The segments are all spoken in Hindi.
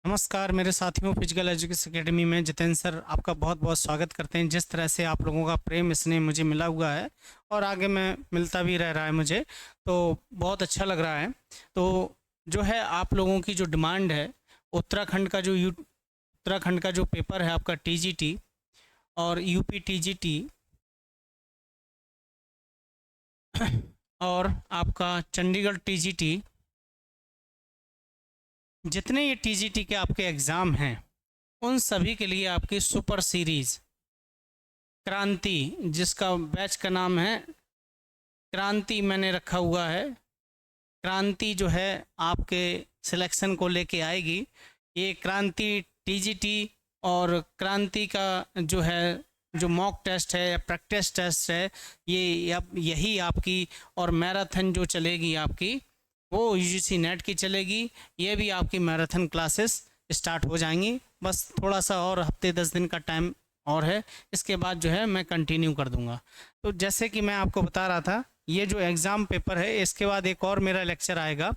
नमस्कार मेरे साथियों, फिजिकल एजुकेशन एकेडमी में जितेंद्र सर आपका बहुत बहुत स्वागत करते हैं। जिस तरह से आप लोगों का प्रेम स्नेह मुझे मिला हुआ है और आगे मैं मिलता भी रह रहा है मुझे, तो बहुत अच्छा लग रहा है। तो जो है आप लोगों की जो डिमांड है, उत्तराखंड का जो पेपर है आपका टीजीटी और यूपी टीजीटी और आपका चंडीगढ़ टीजीटी, जितने ये टीजीटी के आपके एग्ज़ाम हैं उन सभी के लिए आपकी सुपर सीरीज़ क्रांति, जिसका बैच का नाम है क्रांति मैंने रखा हुआ है। क्रांति जो है आपके सिलेक्शन को लेके आएगी। ये क्रांति टीजीटी और क्रांति का जो है जो मॉक टेस्ट है या प्रैक्टिस टेस्ट है, ये अब यही आपकी और मैराथन जो चलेगी आपकी वो यूजीसी नेट की चलेगी। ये भी आपकी मैराथन क्लासेस स्टार्ट हो जाएंगी। बस थोड़ा सा और हफ्ते 10 दिन का टाइम और है, इसके बाद जो है मैं कंटिन्यू कर दूंगा। तो जैसे कि मैं आपको बता रहा था, ये जो एग्ज़ाम पेपर है इसके बाद एक और मेरा लेक्चर आएगा।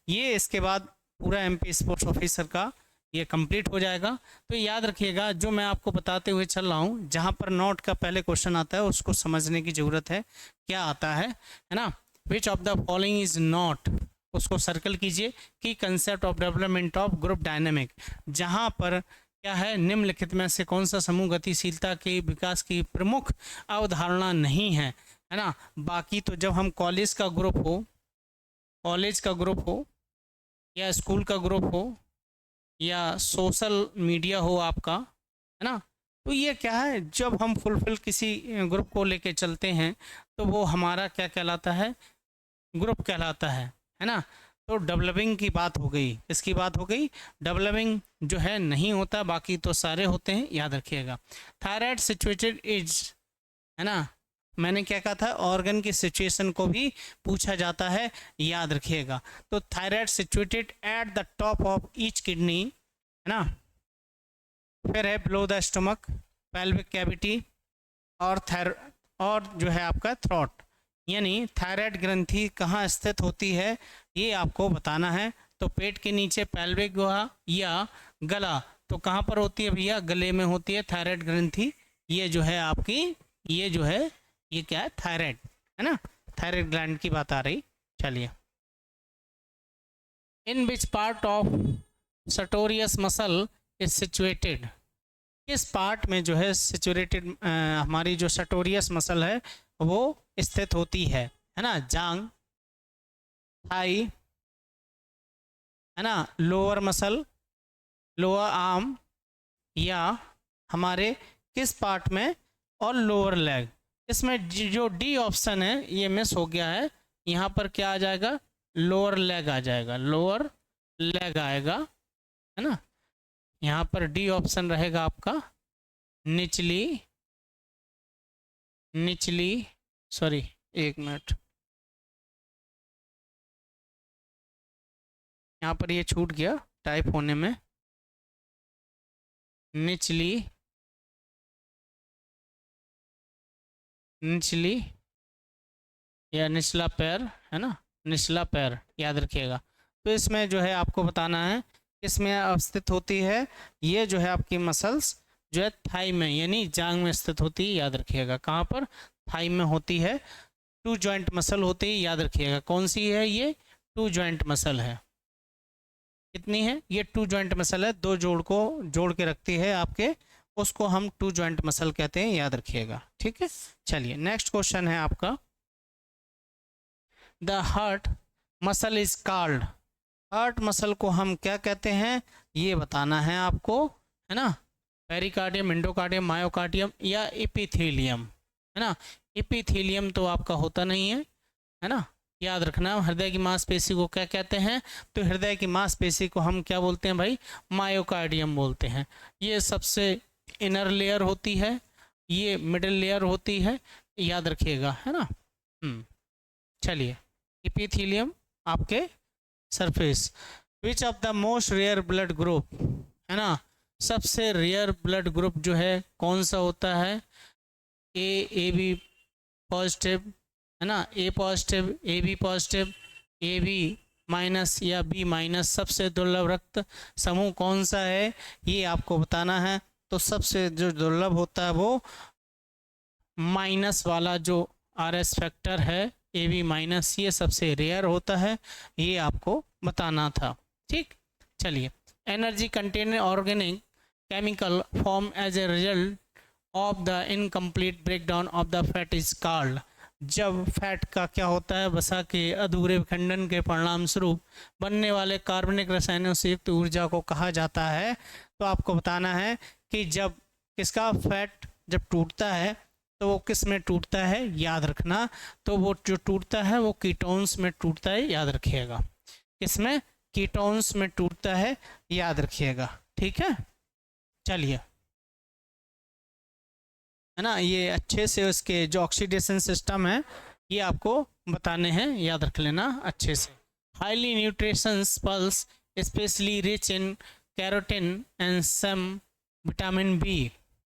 ये इसके बाद पूरा एमपी स्पोर्ट्स ऑफिसर का ये कंप्लीट हो जाएगा। तो याद रखिएगा, जो मैं आपको बताते हुए चल रहा हूँ, जहाँ पर नोट का पहले क्वेश्चन आता है उसको समझने की ज़रूरत है। क्या आता है ना, विच of the following is not, उसको सर्कल कीजिए कि concept of development of group dynamic, जहाँ पर क्या है निम्नलिखित में से कौन सा समूह गतिशीलता के विकास की प्रमुख अवधारणा नहीं है ना। बाकी तो जब हम कॉलेज का ग्रुप हो या स्कूल का ग्रुप हो या सोशल मीडिया हो आपका, है ना, तो ये क्या है, जब हम फुलफिल किसी ग्रुप को लेके चलते हैं तो वो हमारा क्या कहलाता है, ग्रुप कहलाता है ना। तो डेवलपिंग की बात हो गई, इसकी बात हो गई। डेवलपिंग जो है नहीं होता, बाकी तो सारे होते हैं, याद रखिएगा। थायराइड सिचुएटेड इज, है ना, मैंने क्या कहा था, ऑर्गन की सिचुएशन को भी पूछा जाता है, याद रखिएगा। तो thyroid situated at the top of each kidney, है ना। फिर है below the stomach, pelvic cavity और जो है आपका थ्रोट, यानी थायराइड ग्रंथि कहाँ स्थित होती है ये आपको बताना है। तो पेट के नीचे पेल्विक गुहा या गला, तो कहाँ पर होती है भैया, गले में होती है थायराइड ग्रंथि। ये जो है आपकी, ये जो है ये क्या है, थायराइड, है ना, थायराइड ग्लैंड की बात आ रही। चलिए, in which part of sartorius muscle is situated, किस पार्ट में जो है सिचुएटेड हमारी जो सर्टोरियस मसल है वो स्थित होती है ना। जांग, थाई, है ना, लोअर मसल, लोअर आर्म, या हमारे किस पार्ट में, और लोअर लेग। इसमें जो डी ऑप्शन है ये मिस हो गया है, यहाँ पर क्या आ जाएगा, लोअर लेग आ जाएगा, लोअर लेग आएगा, है ना। यहाँ पर डी ऑप्शन रहेगा आपका निचली सॉरी, एक मिनट, यहाँ पर ये छूट गया टाइप होने में, निचली या निचला पैर, है ना, निचला पैर, याद रखिएगा। तो इसमें जो है आपको बताना है इसमें अवस्थित होती है, ये जो है आपकी मसल्स जो है थाई में यानी जांग में स्थित होती है, याद रखिएगा। कहाँ पर, थाई में होती है। टू जॉइंट मसल होती है, याद रखिएगा। कौन सी है ये, टू जॉइंट मसल है। कितनी है ये, टू जॉइंट मसल है, दो जोड़ को जोड़ के रखती है आपके, उसको हम टू जॉइंट मसल कहते हैं, याद रखिएगा, ठीक है। चलिए, नेक्स्ट क्वेश्चन है आपका, the heart muscle is called, heart muscle को हम क्या कहते हैं ये बताना है आपको, है ना। पेरिकार्डियम, इंडोकार्डियम, मायोकार्डियम या एपिथेलियम, है ना। एपिथेलियम तो आपका होता नहीं है ना, याद रखना। हृदय की मांसपेशी को क्या कहते हैं, तो हृदय की मांसपेशी को हम क्या बोलते हैं भाई, मायोकार्डियम बोलते हैं। ये सबसे इनर लेयर होती है, ये मिडिल लेयर होती है, याद रखिएगा, है ना। चलिए, एपिथेलियम आपके surface. Which of the most rare blood group, है ना, सबसे रेयर ब्लड ग्रुप जो है कौन सा होता है, ए बी पॉजिटिव, है ना, A positive, A B positive, A B minus या बी माइनस, सबसे दुर्लभ रक्त समूह कौन सा है ये आपको बताना है। तो सबसे जो दुर्लभ होता है वो माइनस वाला जो आर एस फैक्टर है ए बी माइनस, ये सबसे रेयर होता है, ये आपको बताना था। ठीक, चलिए। Energy containing organic chemical form as a result of the incomplete breakdown of the fat is called. जब फैट का क्या होता है, वसा के अधूरे विखंडन के परिणाम स्वरूप बनने वाले कार्बनिक रसायनों से युक्त ऊर्जा को कहा जाता है। तो आपको बताना है कि जब किसका फैट जब टूटता है तो वो किस में टूटता है, याद रखना। तो वो जो टूटता है वो कीटोन्स में टूटता है, याद रखिएगा। किसमें? कीटोन्स में टूटता है, याद रखिएगा। ठीक है, चलिए, है ना। ये अच्छे से उसके जो ऑक्सीडेशन सिस्टम है ये आपको बताने हैं, याद रख लेना अच्छे से। Highly nutritious pulse specially rich in carotene and some vitamin B,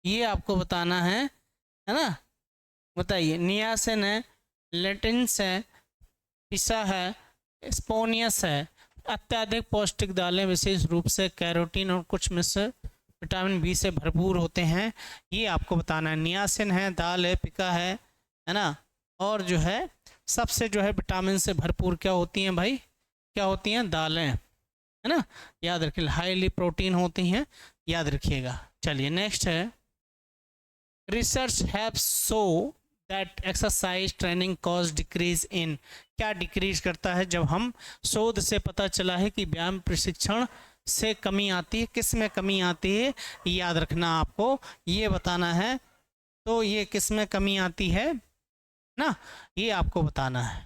ये आपको बताना है ना। बताइए, नियासिन है, लेटिन्स है, पिसा है, स्पोनियस है। अत्यधिक पौष्टिक दालें विशेष रूप से कैरोटीन और कुछ मिश्र विटामिन बी से भरपूर होते हैं, ये आपको बताना है। नियासिन है, दाल है, पिका है ना। और जो है सबसे जो है विटामिन से भरपूर क्या होती हैं भाई, क्या होती हैं? दालें, है ना, याद रखिए। हाईली प्रोटीन होती हैं, याद रखिएगा। चलिए नेक्स्ट है, research have show that exercise training cause decrease in. क्या डिक्रीज करता है? जब हम शोध से पता चला है कि व्यायाम प्रशिक्षण से कमी आती है, किस में कमी आती है, याद रखना आपको, ये बताना है। तो ये किस में कमी आती है ना, ये आपको बताना है।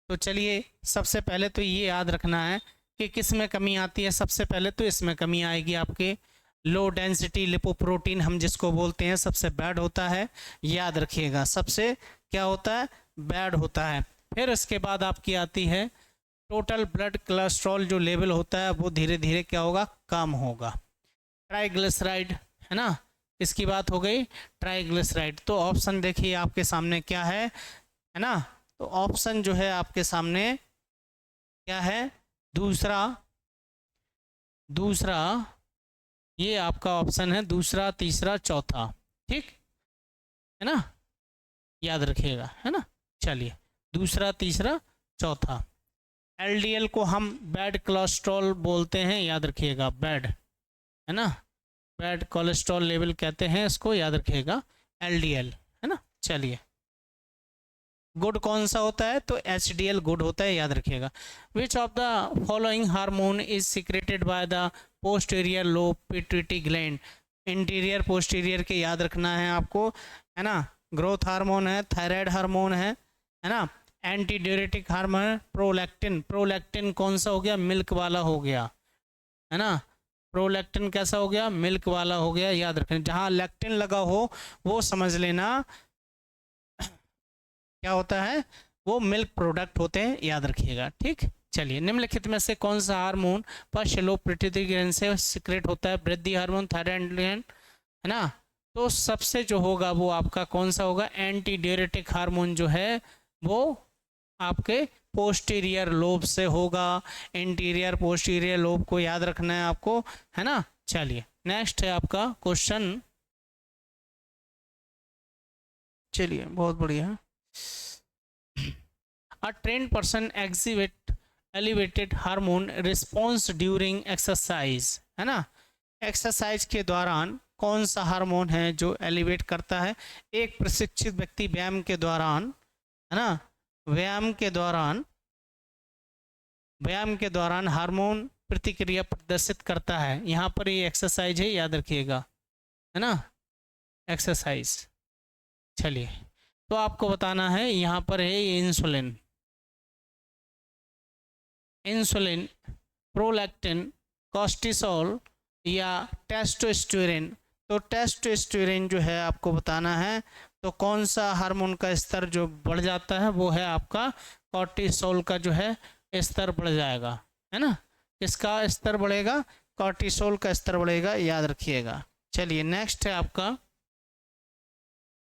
तो चलिए, सबसे पहले तो ये याद रखना है कि किस में कमी आती है। सबसे पहले तो इसमें कमी आएगी आपके लो डेंसिटी लिपोप्रोटीन, हम जिसको बोलते हैं, सबसे बैड होता है, याद रखिएगा। सबसे क्या होता है? बैड होता है। फिर उसके बाद आपकी आती है टोटल ब्लड कोलेस्ट्रॉल, जो लेवल होता है वो धीरे धीरे क्या होगा? कम होगा। ट्राइग्लिसराइड, है ना, इसकी बात हो गई। ट्राइग्लिसराइड, तो ऑप्शन देखिए आपके सामने क्या है ना। तो ऑप्शन जो है आपके सामने क्या है? दूसरा ये आपका ऑप्शन है दूसरा, तीसरा, चौथा। ठीक है ना, याद रखिएगा, है ना। चलिए, दूसरा, तीसरा, चौथा। एलडीएल को हम बैड कोलेस्ट्रॉल बोलते हैं, याद रखिएगा, बैड, है ना, बैड कोलेस्ट्रॉल लेवल कहते हैं इसको, याद रखिएगा, एलडीएल, है ना। चलिए, गुड कौन सा होता है? तो एचडीएल गुड होता है, याद रखिएगा। Which of the following hormone is secreted by the posterior lobe pituitary gland. Interior posterior के याद रखना है आपको, है ना। ग्रोथ हार्मोन है, थायराइड हार्मोन है ना। Anti diuretic hormone prolactin, prolactin कौन सा हो गया? मिल्क वाला हो गया, है ना। प्रोलैक्टिन कैसा हो गया? मिल्क वाला हो गया, याद रखें। जहाँ लैक्टिन लगा हो वो समझ लेना क्या होता है, वो मिल्क प्रोडक्ट होते हैं, याद रखिएगा। ठीक, चलिए, निम्नलिखित में से कौन सा हार्मोन पश्च लोब पिट्यूटरी ग्लैंड से सिक्रेट होता है? वृद्धि हार्मोन, थायराइड ग्लैंड, है ना। तो सबसे जो होगा वो आपका कौन सा होगा? एंटी ड्यूरेटिक हार्मोन जो है वो आपके पोस्टीरियर लोब से होगा। इंटीरियर पोस्टीरियर लोब को याद रखना है आपको, है ना। चलिए, नेक्स्ट है आपका क्वेश्चन। चलिए, बहुत बढ़िया। A trained person exhibit elevated hormone response during exercise, है ना। एक्सरसाइज के दौरान कौन सा हार्मोन है जो एलिवेट करता है? एक प्रशिक्षित व्यक्ति व्यायाम के दौरान, है ना, व्यायाम के दौरान हार्मोन प्रतिक्रिया प्रदर्शित करता है। यहाँ पर ये एक्सरसाइज है, याद रखिएगा, है ना, एक्सरसाइज। चलिए, तो आपको बताना है, यहाँ पर है इंसुलिन, प्रोलैक्टिन, कोर्टिसोल या टेस्टोस्टेरोन। तो टेस्टोस्टेरोन जो है आपको बताना है। तो कौन सा हार्मोन का स्तर जो बढ़ जाता है वो है आपका कोर्टिसोल का जो है स्तर बढ़ जाएगा, है ना। किसका स्तर बढ़ेगा? कोर्टिसोल का स्तर बढ़ेगा, याद रखिएगा। चलिए, नेक्स्ट है आपका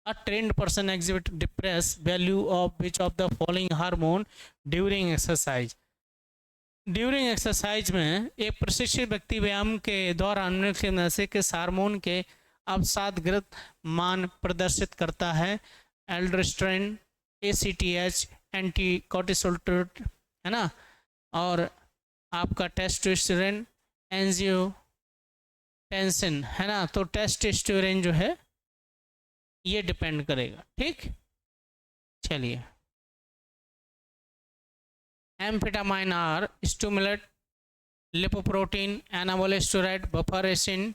A trained person exhibit depressed value of which of the following hormone during exercise? During exercise में एक प्रशिक्षित व्यक्ति व्यायाम के दौरान निम्नलिखित में से किस हार्मोन के अवसादग्रस्त मान प्रदर्शित करता है? एल्ड्रोस्टेरोन, ACTH, एंटी कॉर्टिसोल, है ना, और आपका टेस्टोस्टेरोन, एंजियोटेंसिन, है ना। तो टेस्टोस्टेरोन जो है ये डिपेंड करेगा, ठीक। चलिए, amphetamine are stimulate lipoprotein, anabolic steroid, bufferin.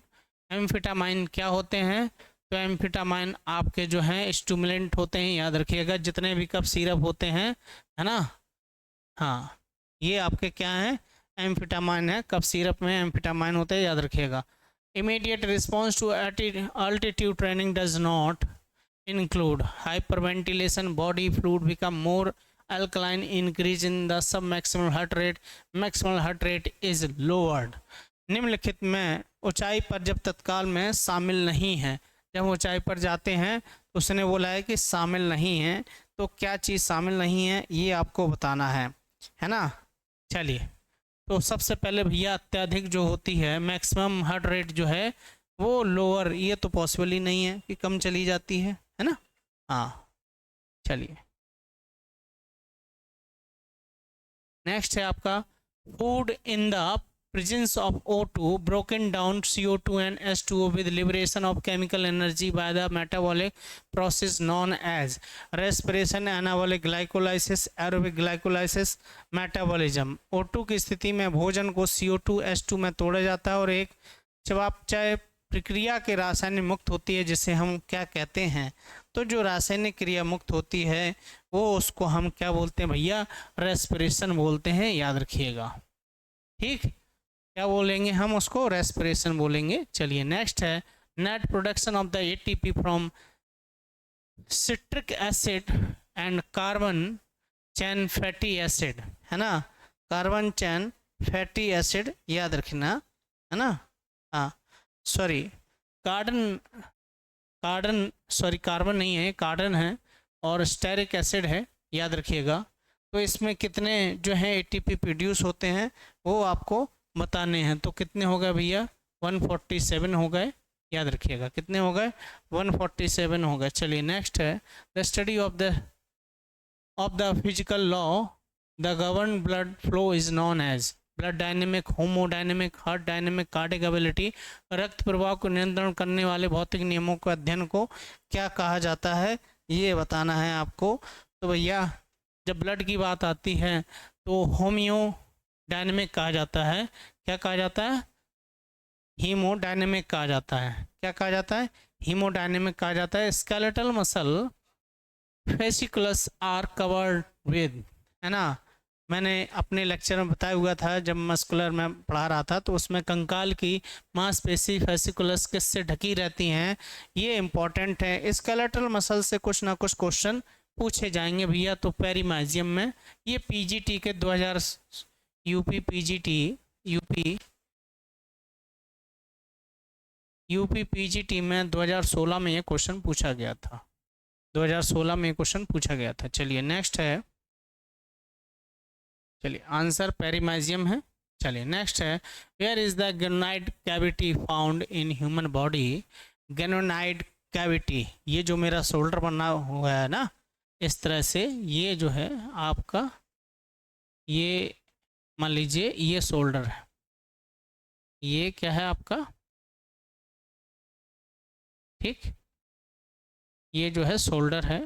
Amphetamine क्या होते हैं? तो एम्फेटामाइन आपके जो हैं स्टिमुलेंट होते हैं, याद रखिएगा, जितने भी कप सिरप होते हैं, है ना। हाँ, ये आपके क्या हैं? एम्फेटामाइन है, कप सिरप में एम्फेटामाइन होते हैं, याद रखिएगा। Immediate response to altitude training does not include hyperventilation, body fluid become more alkaline, increase in the submaximal heart rate, maximal heart rate is lowered। निम्नलिखित में ऊंचाई पर जब तत्काल में शामिल नहीं है, जब ऊंचाई पर जाते हैं तो उसने बोला है कि शामिल नहीं है, तो क्या चीज़ शामिल नहीं है ये आपको बताना है ना। चलिए, तो सबसे पहले भैया अत्यधिक जो होती है मैक्सिमम हार्ट रेट जो है वो लोअर, ये तो पॉसिबल ही नहीं है कि कम चली जाती है ना। हाँ, चलिए, नेक्स्ट है आपका food in the presence of O2 broken down CO2 and H2O with liberation of chemical energy by the metabolic process known as respiration, anabolic glycolysis, aerobic glycolysis, metabolism। O2 की स्थिति में भोजन को CO2 H2 में तोड़ा जाता है और एक चयापचय प्रक्रिया के रासायनिक मुक्त होती है, जिसे हम क्या कहते हैं? तो जो रासायनिक क्रिया मुक्त होती है वो उसको हम क्या बोलते हैं भैया? रेस्पिरेशन बोलते हैं, याद रखिएगा, ठीक। क्या बोलेंगे हम उसको? रेस्पिरेशन बोलेंगे। चलिए, नेक्स्ट है net production of the ATP from citric acid and carbon chain fatty acid, है ना। कार्बन चैन फैटी एसिड याद रखना, है ना। हाँ, सॉरी, कार्बन नहीं है, कार्बन है, और स्टेरिक एसिड है, याद रखिएगा। तो इसमें कितने जो है ATP प्रोड्यूस होते हैं वो आपको बताने हैं। तो कितने हो गए भैया? 147 हो गए, याद रखिएगा। कितने हो गए? 147 हो गए। चलिए, नेक्स्ट है the study of the physical law the govern blood flow is known as blood dynamic, hemodynamic, heart dynamic, cardiac ability. रक्त प्रवाह को नियंत्रण करने वाले भौतिक नियमों के अध्ययन को क्या कहा जाता है ये बताना है आपको। तो भैया जब ब्लड की बात आती है तो होमियो डायनेमिक कहा जाता है। क्या कहा जाता है? हीमोडायनेमिक कहा जाता है। क्या कहा जाता है? हीमोडायनेमिक कहा जाता है। Skeletal muscle fasciculus are covered with, है ना। मैंने अपने लेक्चर में बताया हुआ था, जब मस्कुलर में पढ़ा रहा था, तो उसमें कंकाल की मांसपेशी फेसिकुलस किससे ढकी रहती हैं, ये इम्पॉर्टेंट है। स्केलेटल मसल से कुछ ना कुछ क्वेश्चन पूछे जाएंगे भैया। तो पेरीमाइजियम में ये PGT के 2000 यूपी PGT में 2016 में ये क्वेश्चन पूछा गया था। 2016 में ये क्वेश्चन पूछा गया था। चलिए, नेक्स्ट है, चलिए आंसर पेरीमाइजियम है। चलिए, नेक्स्ट है where is the cranial cavity found in human body? Cranial cavity, ये जो मेरा शोल्डर बना हुआ है ना, इस तरह से, ये जो है आपका, ये मान लीजिए ये शोल्डर है, ये क्या है आपका, ठीक, ये जो है शोल्डर है,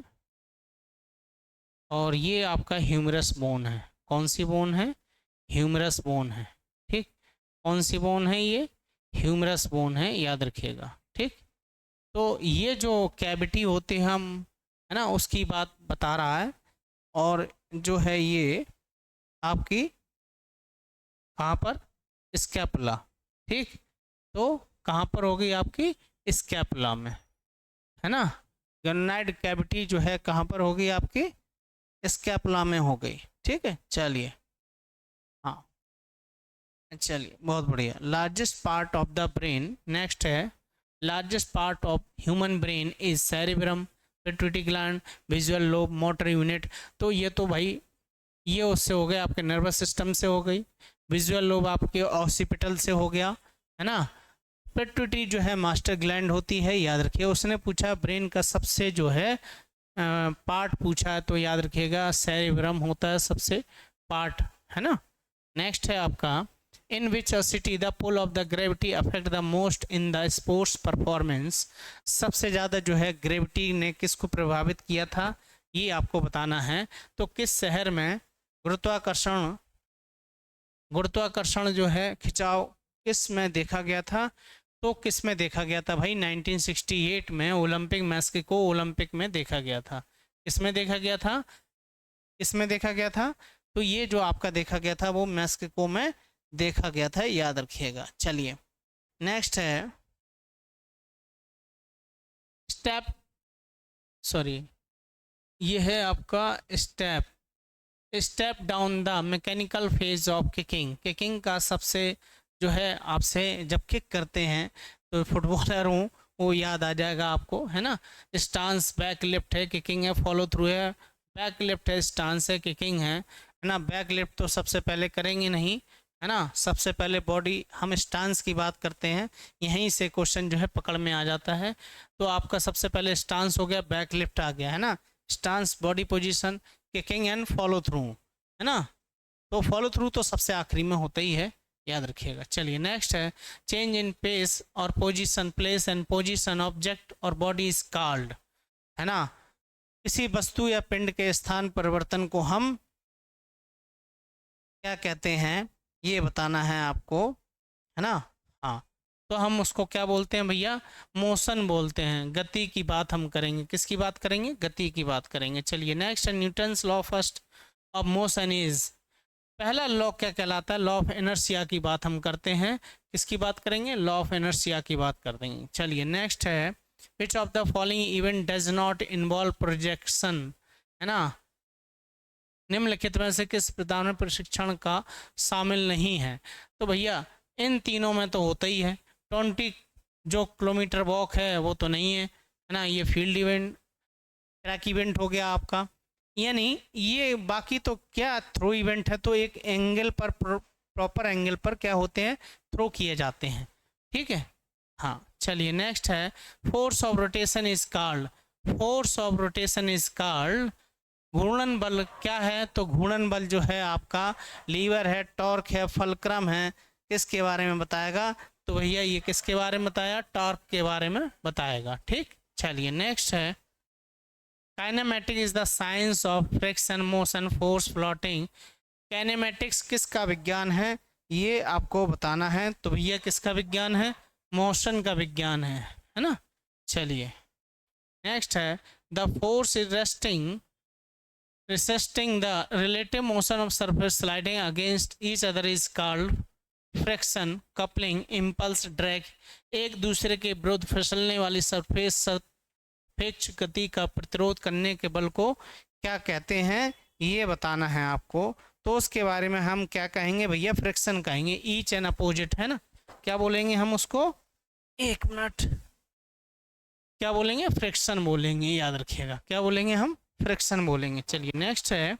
और ये आपका ह्यूमरस बोन है। कौन सी बोन है? ह्यूमरस बोन है, ठीक। कौन सी बोन है? ये ह्यूमरस बोन है, याद रखिएगा, ठीक। तो ये जो कैविटी होती है हम, है ना, उसकी बात बता रहा है। और जो है ये आपकी कहाँ पर? स्कैपुला, ठीक। तो कहाँ पर होगी? आपकी स्कैपुला में, है ना। ग्रेनाइड कैविटी जो है कहाँ पर होगी? आपकी स्कैपुला में हो गई, ठीक है। चलिए, हाँ, चलिए, बहुत बढ़िया। Largest part of the brain, next है largest part of human brain is cerebrum, pituitary gland, visual lobe, motor unit. तो ये तो भाई ये उससे हो गए, आपके नर्वस सिस्टम से हो गई। विजुअल लोब आपके ऑक्सीपिटल से हो गया, है ना। पिट्यूटरी जो है मास्टर ग्लैंड होती है, याद रखिए। उसने पूछा ब्रेन का सबसे जो है पार्ट पूछा है, तो याद रखिएगा सेरेब्रम होता है सबसे पार्ट, है ना। नेक्स्ट है आपका, in which city the pull of the gravity affect the most in the sports performance. सबसे ज़्यादा जो है ग्रेविटी ने किसको प्रभावित किया था, ये आपको बताना है। तो किस शहर में गुरुत्वाकर्षण गुरुत्वाकर्षण जो है खिंचाव किस में देखा गया था, तो किस में देखा गया था भाई, 1968 में ओलंपिक मैक्सिको ओलंपिक में देखा गया था। किसमें देखा गया था, किसमें देखा गया था, तो ये जो आपका देखा गया था वो मैक्सिको में देखा गया था, याद रखिएगा। चलिए नेक्स्ट है स्टेप, सॉरी ये है आपका step down the mechanical phase of kicking. Kicking का सबसे जो है आपसे जब किक करते हैं तो फुटबॉलर हूँ वो याद आ जाएगा आपको, है ना। स्टांस बैक लिफ्ट है, किकिंग है, फॉलो थ्रू है, बैक लिफ्ट है, स्टांस है, किकिंग है ना। बैक लिफ्ट तो सबसे पहले करेंगे नहीं, है ना। सबसे पहले बॉडी, हम स्टांस की बात करते हैं, यहीं से क्वेश्चन जो है पकड़ में आ जाता है। तो आपका सबसे पहले स्टांस हो गया, बैक लिफ्ट आ गया, है ना। Stance body position, kicking and follow through, है ना। तो फॉलो थ्रू तो सबसे आखिरी में होता ही है, याद रखिएगा। चलिए नेक्स्ट है चेंज इन पेस और position, place and position object और बॉडी इज कॉल्ड, है ना। किसी वस्तु या पिंड के स्थान परिवर्तन को हम क्या कहते हैं, ये बताना है आपको, है ना। हाँ, तो हम उसको क्या बोलते हैं भैया, मोशन बोलते हैं। गति की बात हम करेंगे, किसकी बात करेंगे, गति की बात करेंगे। चलिए नेक्स्ट है Newton's law first of motion is, पहला लॉ क्या कहलाता है, लॉ ऑफ इनर्शिया की बात हम करते हैं। किसकी बात करेंगे, लॉ ऑफ इनर्शिया की बात कर देंगे। चलिए नेक्स्ट है which of the following event does not involve projection, है ना। निम्नलिखित में से किस प्रदान प्रशिक्षण का शामिल नहीं है, तो भैया इन तीनों में तो होता ही है। 20 जो किलोमीटर वॉक है वो तो नहीं है ना। ये फील्ड इवेंट, ट्रैक इवेंट हो गया आपका, यानी ये बाकी तो क्या थ्रो इवेंट है, तो एक एंगल पर प्रॉपर एंगल पर क्या होते हैं, थ्रो किए जाते हैं, ठीक है। हाँ चलिए नेक्स्ट है force of rotation is called, force of rotation is called, घूर्णन बल क्या है, तो घूर्णन बल जो है आपका लीवर है, टॉर्क है, फलक्रम है, किसके बारे में बताएगा, तो भैया ये किसके बारे में बताया, टॉर्क के बारे में बताएगा, ठीक। चलिए नेक्स्ट है kinematic is the science of friction motion force floating. Kinematics किसका विज्ञान है, ये आपको बताना है, तो भैया किसका विज्ञान है, मोशन का विज्ञान है ना। चलिए नेक्स्ट है the force is resisting the relative motion of surface sliding against each other is called friction, coupling, impulse, drag। एक दूसरे के विरुद्ध फिसलने वाली सरफेस सापेक्ष गति का प्रतिरोध करने के बल को क्या कहते हैं, ये बताना है आपको। तो उसके बारे में हम क्या कहेंगे भैया, फ्रिक्शन कहेंगे। ईच एंड अपोजिट, है ना। क्या बोलेंगे हम उसको, एक मिनट, क्या बोलेंगे, फ्रिक्शन बोलेंगे, याद रखिएगा। क्या बोलेंगे हम, फ्रिक्शन बोलेंगे। चलिए नेक्स्ट है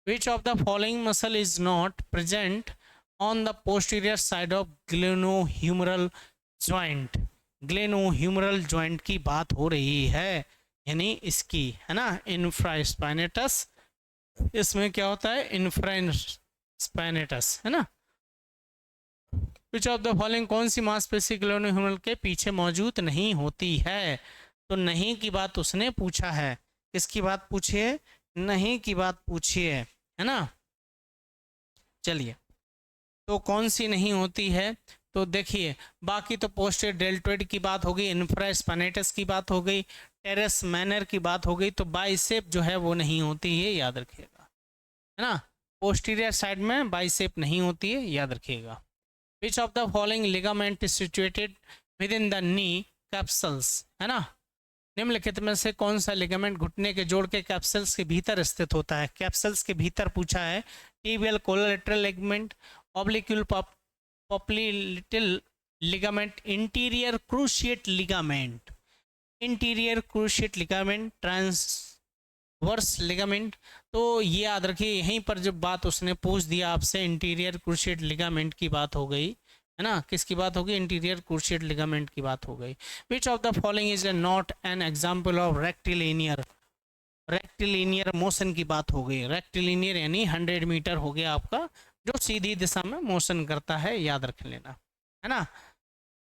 which of the following muscle is not present on the posterior side of glenohumeral joint. Glenohumeral joint की बात हो रही है, यानी इसकी, है ना, इंफ्रास्पाइनेटस, इसमें क्या होता है, इंफ्रास्पाइनेटस, है ना। विच ऑफ द फॉलोइंग कौन सी मांसपेशी ग्लेनोह्यूमरल के पीछे मौजूद नहीं होती है, तो नहीं की बात उसने पूछा है। किसकी बात पूछिए, नहीं की बात पूछिए, है ना। चलिए तो कौन सी नहीं होती है, तो देखिए बाकी तो पोस्टीरियर डेल्टोइड की बात हो गई, इंफ्रास्पाइनेटस की बात हो गई, टेरेस मैनर की बात हो गई, तो बाइसेप जो है वो नहीं होती है, याद रखिएगा, है ना। पोस्टीरियर साइड में बाइसेप नहीं होती है, याद रखिएगा। Which of the following ligament is situated within the knee capsules, है ना। निम्नलिखित में से कौन सा लिगामेंट घुटने के जोड़ के कैप्सल्स के भीतर स्थित होता है, कैप्सल्स के भीतर पूछा है। Tibial collateral ligament, oblique popliteal ligament, interior cruciate ligament, interior cruciate ligament, वर्स लिगामेंट। तो ये याद रखिए, यहीं पर जब बात उसने पूछ दिया आपसे, इंटीरियर क्रूशिएट लिगामेंट की बात हो गई है ना, किसकी बात होगी, इंटीरियर क्रूशिएट लिगामेंट की बात हो गई। विच of the following is not an example of rectilinear, rectilinear motion की बात हो गई। रेक्टिलिनियर यानी 100 मीटर हो गया आपका, जो सीधी दिशा में मोशन करता है, याद रख लेना, है ना।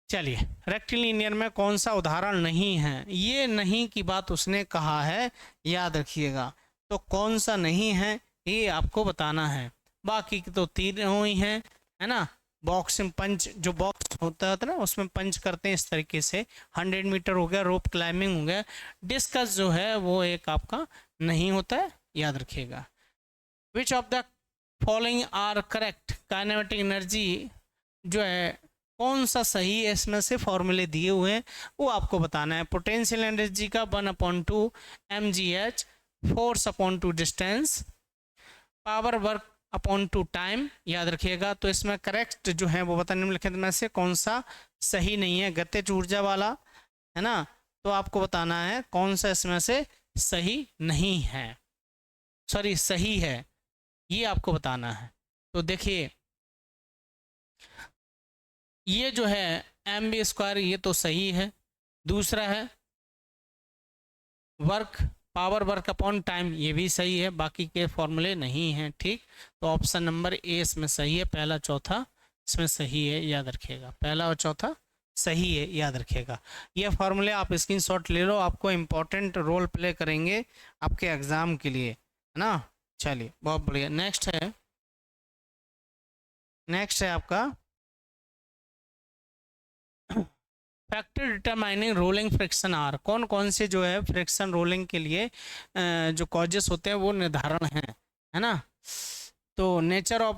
चलिए, रेक्टिलिनियर में कौन सा उदाहरण नहीं है, ये नहीं की बात उसने कहा है, याद रखिएगा। तो कौन सा नहीं है ये आपको बताना है, बाकी के तो तीनों ही हैं, है ना। बॉक्सिंग पंच, जो बॉक्स होता है ना उसमें पंच करते हैं इस तरीके से। 100 मीटर हो गया, रोप क्लाइंबिंग हो गया। डिस्कस जो है वो एक आपका नहीं होता है, याद रखिएगा। Which of the following are correct, kinematic energy जो है कौन सा सही है, इसमें से फॉर्मूले दिए हुए हैं वो आपको बताना है। पोटेंशियल एनर्जी का 1/2 mgh, force upon two distance, power work upon two time, याद रखिएगा। तो इसमें करेक्ट जो है वो बताने निम्नलिखित में से कौन सा सही नहीं है, गतिज ऊर्जा वाला, है ना। तो आपको बताना है कौन सा इसमें से सही नहीं है, सॉरी सही है, ये आपको बताना है। तो देखिए, ये जो है mv², ये तो सही है। दूसरा है work, power work upon time, ये भी सही है, बाकी के फॉर्मूले नहीं हैं, ठीक। तो ऑप्शन नंबर ए इसमें सही है, पहला चौथा इसमें सही है, याद रखिएगा, पहला और चौथा सही है, याद रखिएगा। ये फॉर्मूले आप स्क्रीनशॉट ले लो, आपको इम्पोर्टेंट रोल प्ले करेंगे आपके एग्जाम के लिए, है ना। चलिए, बहुत बढ़िया। नेक्स्ट है आपका factor determining rolling friction are, कौन कौन से जो है फ्रिक्शन रोलिंग के लिए जो कॉजेस होते हैं वो निर्धारण हैं, है ना। तो nature of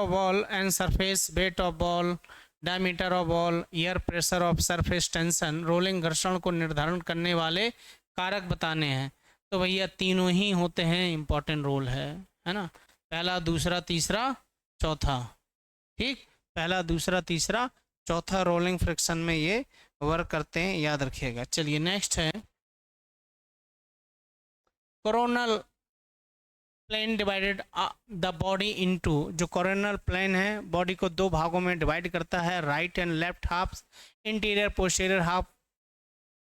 ball and surface, weight of ball, diameter of ball, air pressure of surface tension, rolling घर्षण को निर्धारण करने वाले कारक बताने हैं। तो भैया तीनों ही होते हैं, इंपॉर्टेंट रोल है ना। पहला, दूसरा, तीसरा, चौथा, ठीक। पहला, दूसरा, तीसरा, चौथा रोलिंग फ्रिक्शन में ये वर्क करते हैं, याद रखिएगा। चलिए, नेक्स्ट है coronal plane divided the body into, जो कोरोनल प्लेन है बॉडी को दो भागों में डिवाइड करता है, right and left half, interior posterior half,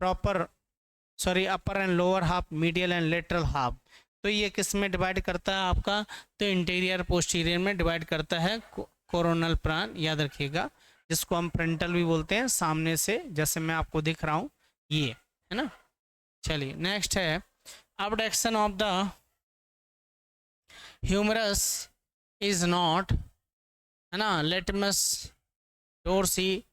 upper and lower half, medial and lateral half. तो ये किस में डिवाइड करता है आपका, तो इंटीरियर पोस्टीरियर में डिवाइड करता है कोरोनल प्लान, याद रखिएगा, जिसको हम फ्रंटल भी बोलते हैं, सामने से, जैसे मैं आपको दिख रहा हूँ, ये है ना। चलिए, नेक्स्ट है abduction of the humerus is not, है ना, latissimus dorsi,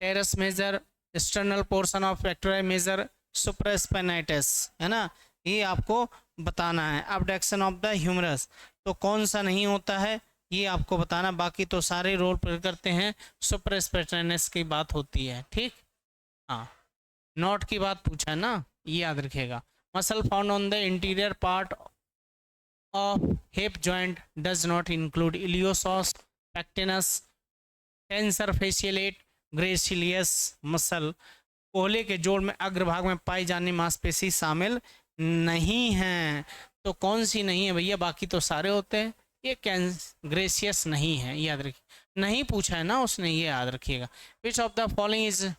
teres major, external portion of pectoral major, supraspinatus, है ना। ये आपको बताना है अबडक्शन ऑफ द ह्यूमरस, तो कौन सा नहीं होता है ये आपको बताना, बाकी तो सारे रोल प्ले करते हैं। सुप्रास्पाइनाइटस की बात होती है, ठीक। हाँ, नॉट की बात पूछा है ना, ये याद रखिएगा। Muscle found on the interior part of hip joint does not include iliopsoas, pectineus, tensor fasciae latae, gracilis muscle. कोहले के जोड़ में अग्रभाग में पाई जाने मांसपेशी शामिल नहीं है। तो कौन सी नहीं है भैया, बाकी तो सारे होते हैं, ये ग्रेसियस नहीं है, याद रखिए, नहीं पूछा है ना उसने, ये याद रखिएगा। Which of the following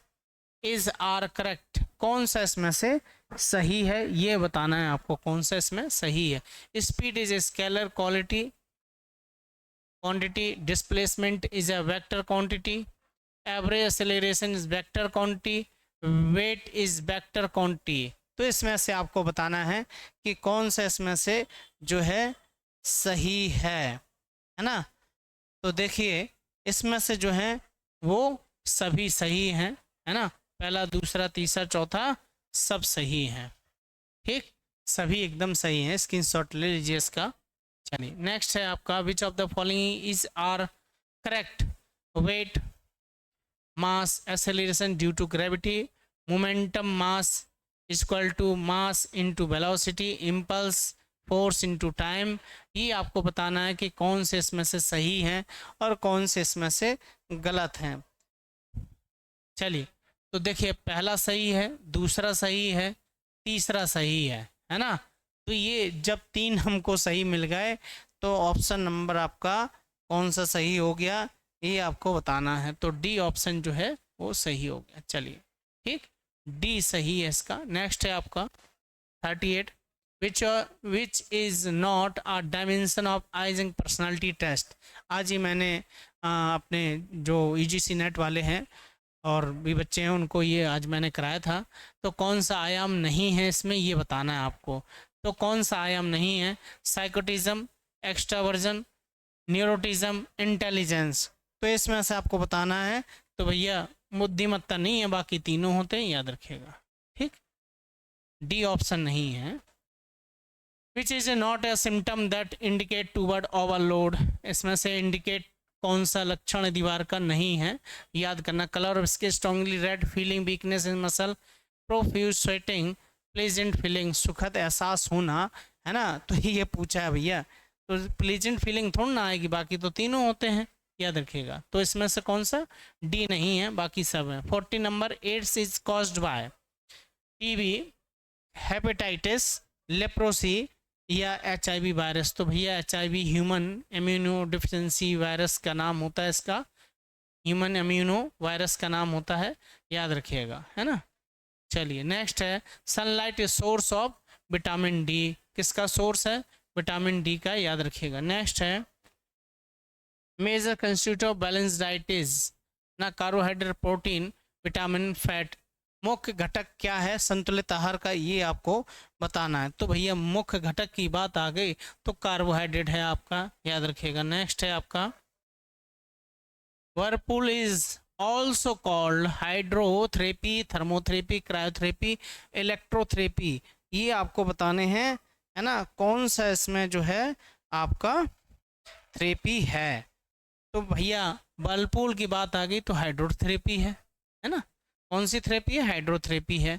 is are correct, कौन सा इसमें से सही है ये बताना है आपको, कौन सा इसमें सही है। Speed is a scalar quantity, displacement is a vector quantity, average acceleration is vector quantity, weight is vector quantity. तो इसमें से आपको बताना है कि कौन सा इसमें से जो है सही है ना। तो देखिए, इसमें से जो है वो सभी सही हैं, है ना। पहला, दूसरा, तीसरा, चौथा सब सही हैं, ठीक, सभी एकदम सही हैं, स्क्रीनशॉट ले लीजिए इसका। चलिए, नेक्स्ट है आपका which of the following is are correct, weight, mass, acceleration due to gravity, momentum mass equal to mass into velocity, impulse force into time. ये आपको बताना है कि कौन से इसमें से सही हैं और कौन से इसमें से गलत हैं। चलिए, तो देखिए, पहला सही है, दूसरा सही है, तीसरा सही है ना। तो ये जब 3 हमको सही मिल गए तो ऑप्शन नंबर आपका कौन सा सही हो गया ये आपको बताना है। तो डी ऑप्शन जो है वो सही हो गया। चलिए ठीक, डी सही है इसका। नेक्स्ट है आपका 38, which is not a dimension of Eysenck personality test. आज ही मैंने अपने जो यूजीसी नेट वाले हैं और भी बच्चे हैं उनको ये आज मैंने कराया था। तो कौन सा आयाम नहीं है इसमें ये बताना है आपको। तो कौन सा आयाम नहीं है? साइकोटिज्म, एक्स्ट्रावर्जन, न्यूरोटिज्म, इंटेलिजेंस। तो इसमें से आपको बताना है। तो भैया बुद्धिमत्ता नहीं है, बाकी तीनों होते हैं, याद रखिएगा ठीक। डी ऑप्शन नहीं है। Which is not a symptom that indicate toward overload. इसमें से इंडिकेट कौन सा लक्षण दीवार का नहीं है, याद करना। Colour of skin strongly red, feeling weakness in muscle, profuse sweating, pleasant feeling, सुखद एहसास होना, है ना। तो ये पूछा है भैया, तो प्लेजेंट फीलिंग थोड़ा ना आएगी, बाकी तो तीनों होते हैं, याद रखिएगा। तो इसमें से कौन सा? डी नहीं है, बाकी सब है। 40 number, AIDS is caused by TB, hepatitis, leprosy या HIV वायरस। तो भैया HIV human immunodeficiency virus का नाम होता है, इसका ह्यूमन इम्यूनो वायरस का नाम होता है, याद रखिएगा, है ना। चलिए नेक्स्ट है sunlight is source of vitamin D. किसका सोर्स है? विटामिन डी का, याद रखिएगा। नेक्स्ट है major constitute of balance diet is ना कार्बोहाइड्रेट, प्रोटीन, विटामिन, फैट। मुख्य घटक क्या है संतुलित आहार का, ये आपको बताना है। तो भैया मुख्य घटक की बात आ गई तो कार्बोहाइड्रेट है आपका, याद रखिएगा। नेक्स्ट है आपका Whirlpool is also called hydrotherapy, thermotherapy, cryotherapy, electrotherapy. ये आपको बताने हैं, है ना। कौन सा इसमें जो है आपका थेरेपी है? तो भैया वर्लपूल की बात आ गई तो हाइड्रोथेरेपी है ना। कौन सी थेरेपी है? हाइड्रोथेरेपी है।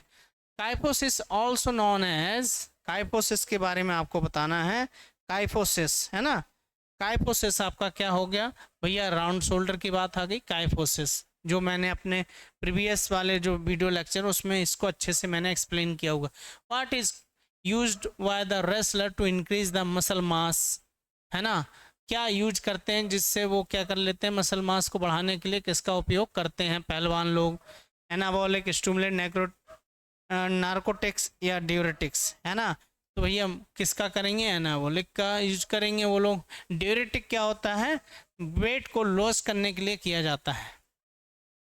Kyphosis also known as, kyphosis के बारे में आपको बताना है। काइफोसिस, है ना। काइफोसिस आपका क्या हो गया भैया? राउंड शोल्डर की बात आ गई। काइफोसिस जो मैंने अपने प्रीवियस वाले जो वीडियो लेक्चर उसमें इसको अच्छे से मैंने एक्सप्लेन किया होगा। What is used by the wrestler to increase the muscle mass, है ना। क्या यूज करते हैं जिससे वो क्या कर लेते हैं, मसल मास को बढ़ाने के लिए किसका उपयोग करते हैं पहलवान लोग? एनाबॉलिक, स्टिमुलेंट, नार्कोटिक्स या ड्यूरेटिक्स, है ना। तो भैया किसका करेंगे? एनाबॉलिक का यूज करेंगे वो लोग। ड्यूरेटिक क्या होता है? वेट को लॉस करने के लिए किया जाता है।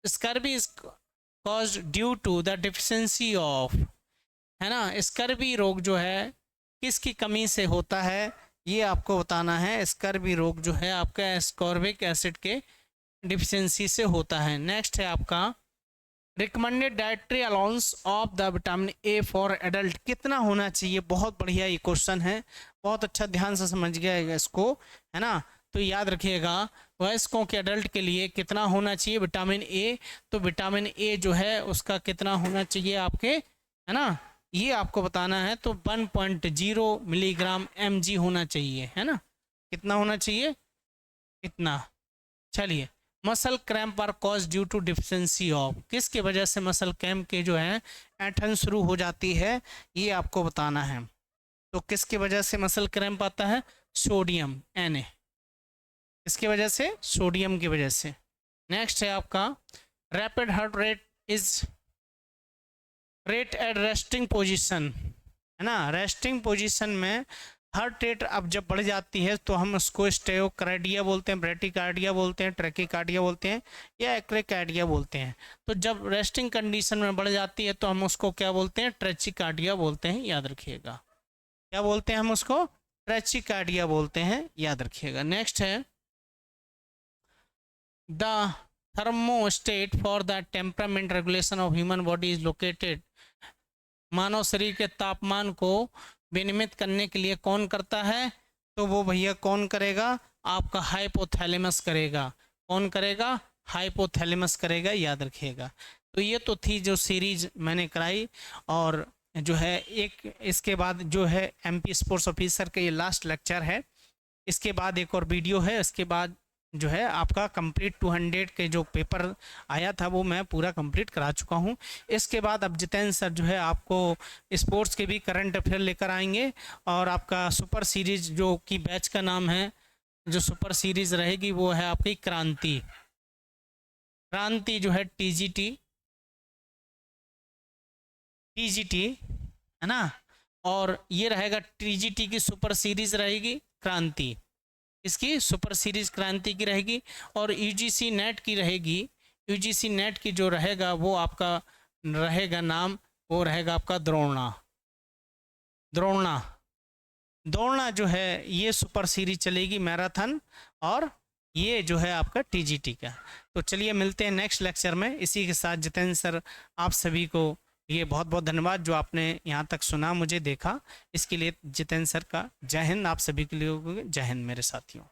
Scurvy is caused due to the deficiency of, है ना। स्कर्वी रोग जो है किसकी कमी से होता है, ये आपको बताना है। स्कर्वी रोग जो है आपका एस्कॉर्बिक एसिड के डिफिशिएंसी से होता है। नेक्स्ट है आपका recommended dietary allowance of the vitamin A for adult. कितना होना चाहिए? बहुत बढ़िया ये क्वेश्चन है, बहुत अच्छा ध्यान से समझ गया इसको, है ना। तो याद रखिएगा वयस्कों के एडल्ट के लिए कितना होना चाहिए विटामिन ए। तो विटामिन ए जो है उसका कितना होना चाहिए आपके, है ना, ये आपको बताना है। तो 1.0 मिलीग्राम mg होना चाहिए, है ना। कितना होना चाहिए? इतना। चलिए muscle cramp are cause due to deficiency of, किसकी वजह से मसल क्रैम्प के जो है ऐंठन शुरू हो जाती है, ये आपको बताना है। तो किसकी वजह से मसल क्रैम्प आता है? Sodium, Na। इसकी वजह से, सोडियम की वजह से। नेक्स्ट है आपका rapid heart rate is rate at resting position, है ना। रेस्टिंग पोजीशन में हार्ट रेट अब जब बढ़ जाती है तो हम उसको स्टेओकार्डिया बोलते हैं, ब्रेटिकार्डिया बोलते हैं, ट्रैकिकार्डिया बोलते हैं या एक्रेकार्डिया बोलते हैं। तो जब रेस्टिंग कंडीशन में बढ़ जाती है तो हम उसको क्या बोलते हैं? ट्रैचिकार्डिया बोलते हैं, याद रखिएगा। क्या बोलते हैं हम उसको? ट्रैचिकार्डिया बोलते हैं, याद रखिएगा। नेक्स्ट है the thermostat for the temperament regulation of human body is located. मानव शरीर के तापमान को विनियमित करने के लिए कौन करता है? तो वो भैया कौन करेगा? आपका हाइपोथैलेमस करेगा। कौन करेगा? हाइपोथैलेमस करेगा, याद रखिएगा। तो ये तो थी जो सीरीज मैंने कराई, और जो है एक इसके बाद जो है MP स्पोर्ट्स ऑफिसर का ये लास्ट लेक्चर है। इसके बाद एक और वीडियो है, इसके बाद जो है आपका कंप्लीट 200 के जो पेपर आया था वो मैं पूरा कंप्लीट करा चुका हूँ। इसके बाद अब जितेंद्र सर जो है आपको स्पोर्ट्स के भी करंट अफेयर लेकर आएंगे, और आपका सुपर सीरीज जो कि बैच का नाम है, जो सुपर सीरीज रहेगी वो है आपकी क्रांति। क्रांति जो है टीजीटी है ना, और ये रहेगा टीजीटी की सुपर सीरीज रहेगी क्रांति, इसकी सुपर सीरीज क्रांति की रहेगी। और यूजीसी नेट की रहेगी, यूजीसी नेट की जो रहेगा वो आपका रहेगा नाम, वो रहेगा आपका द्रोणा। दौड़ना जो है ये सुपर सीरीज चलेगी मैराथन, और ये जो है आपका टीजीटी का। तो चलिए मिलते हैं नेक्स्ट लेक्चर में। इसी के साथ जितेंद्र सर आप सभी को ये बहुत बहुत धन्यवाद जो आपने यहाँ तक सुना, मुझे देखा, इसके लिए जितेंद्र सर का जय हिंद। आप सभी के लिए जय हिंद मेरे साथियों।